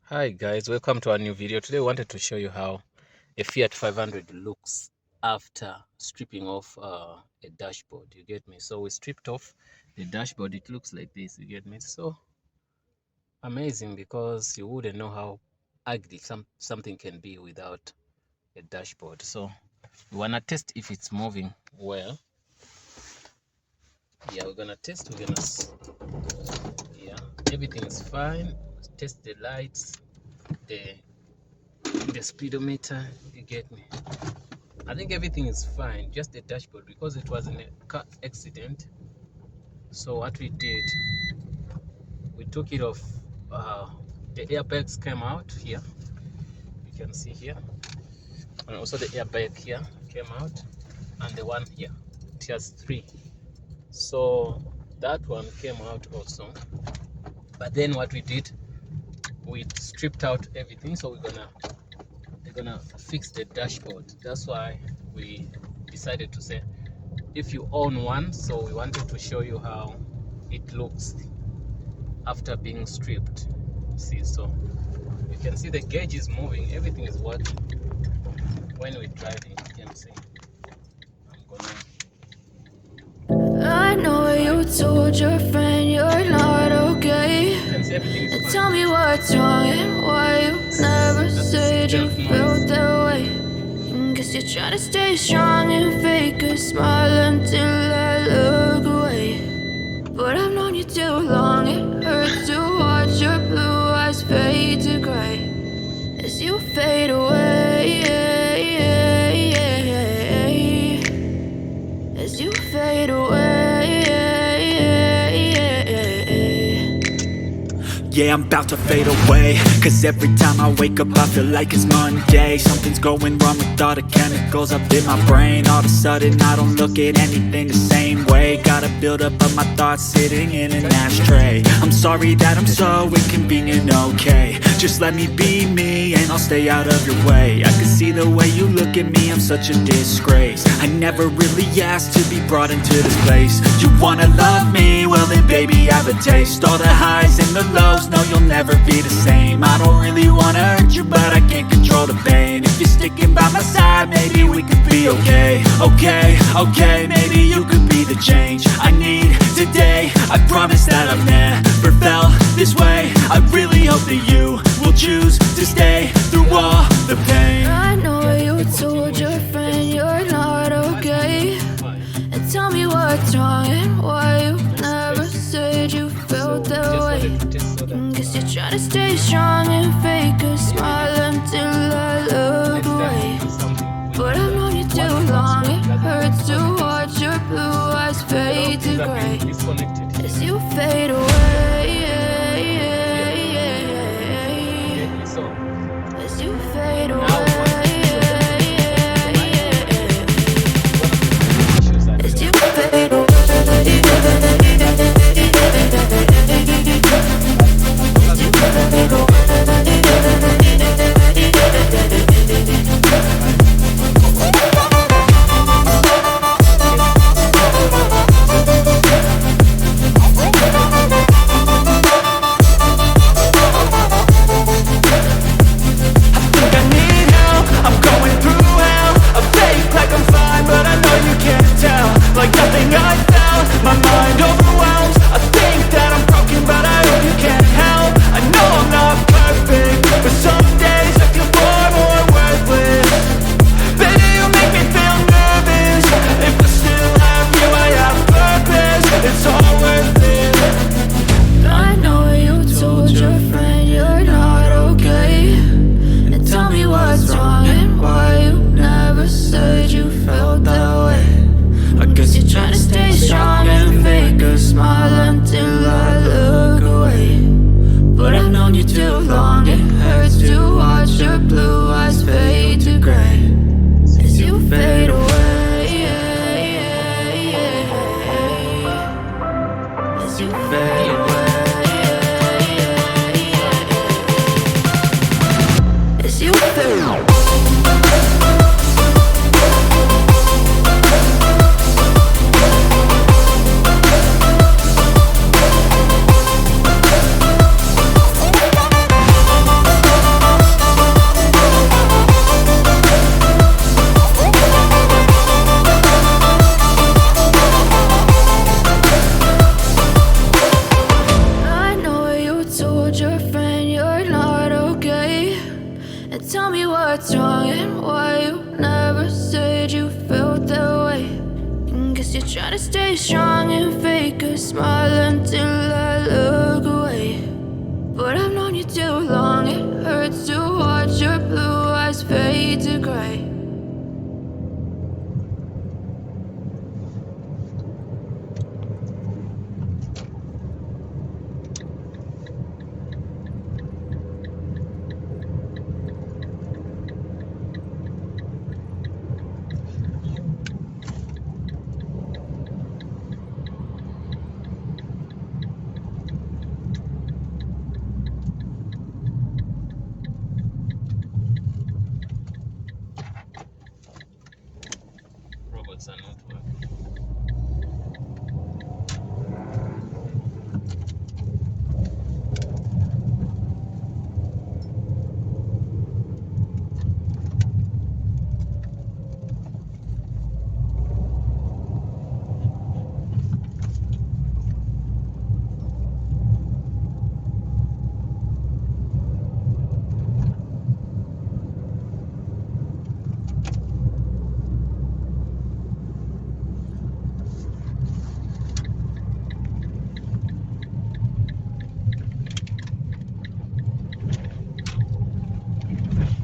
Hi guys, welcome to our new video. Today I wanted to show you how a Fiat 500 looks after stripping off a dashboard. You get me? So we stripped off the dashboard. It looks like this. You get me? So amazing, because you wouldn't know how ugly something can be without a dashboard. So we wanna test if it's moving well. Yeah, we're gonna test. Yeah, everything is fine. Test the lights, the speedometer. You get me? I think everything is fine, just the dashboard, because it was in a car accident. So what we did, we took it off. The airbags came out here. You can see here, and also the airbag here came out, and the one here. It has three. So that one came out also. But then what we did, we stripped out everything. So they're gonna fix the dashboard. That's why we decided to say, if you own one, so we wanted to show you how it looks after being stripped. See, so you can see the gauge is moving, everything is working. When we're driving, you can see. I know you told your friend you're not okay. And tell me what's wrong and why you never said you felt that way. Guess you're trying to stay strong and fake a smile until I look away. But I've known you too long, it hurts to watch your blue eyes fade to gray as you fade away. As you fade away. Yeah, I'm about to fade away, cause every time I wake up I feel like it's Monday. Something's going wrong with all the chemicals up in my brain. All of a sudden I don't look at anything the same way. Got a build up of my thoughts sitting in an ashtray. I'm sorry that I'm so inconvenient, okay. Just let me be me and I'll stay out of your way. I can see the way you look at me, I'm such a disgrace. I never really asked to be brought into this place. You wanna love me? Well then baby I have a taste. All the highs and the lows, no, you'll never be the same. I don't really wanna hurt you, but I can't control the pain. If you're sticking by my side, maybe we could be okay. Okay, maybe you could be the change I need today. I promise that I've never felt this way. I really hope that you will choose to stay through all the pain. I know you told your friend you're not okay. And tell me what's wrong and why you never said you felt that way. Guess you're trying to stay strong and fake a smile until I look away. But I've known you too long, it hurts to watch your blue eyes fade to gray as you fade away. As you fade away. As you fade away. Tell me what's wrong and why you never said you felt that way. Guess you're trying to stay strong and fake a smile until I look away. But I've known you too long, it hurts to watch your blue eyes fade to gray. Robots are not working.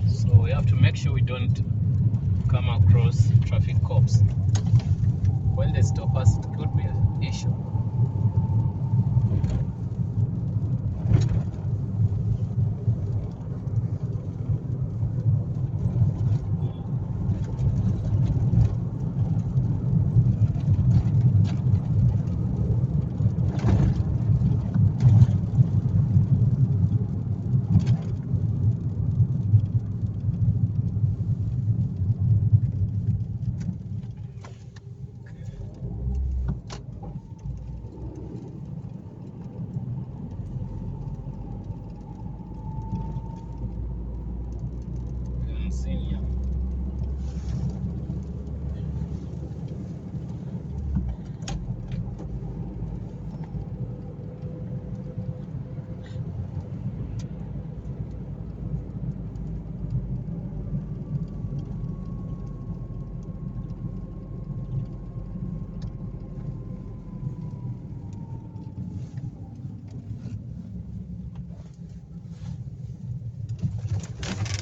So we have to make sure we don't come across traffic cops. When they stop us, it could be an issue. Senior.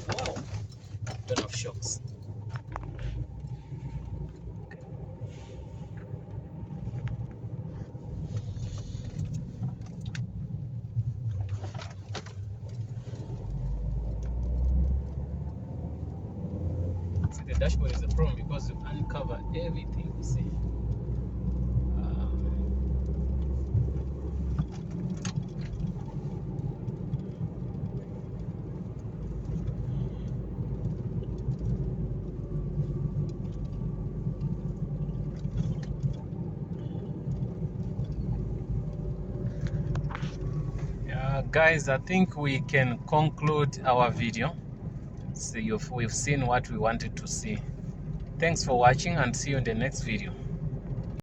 Wow, don't have shocks. See, the dashboard is a problem because you uncover everything, you see. Guys, I think we can conclude our video. So we've seen what we wanted to see. Thanks for watching and see you in the next video.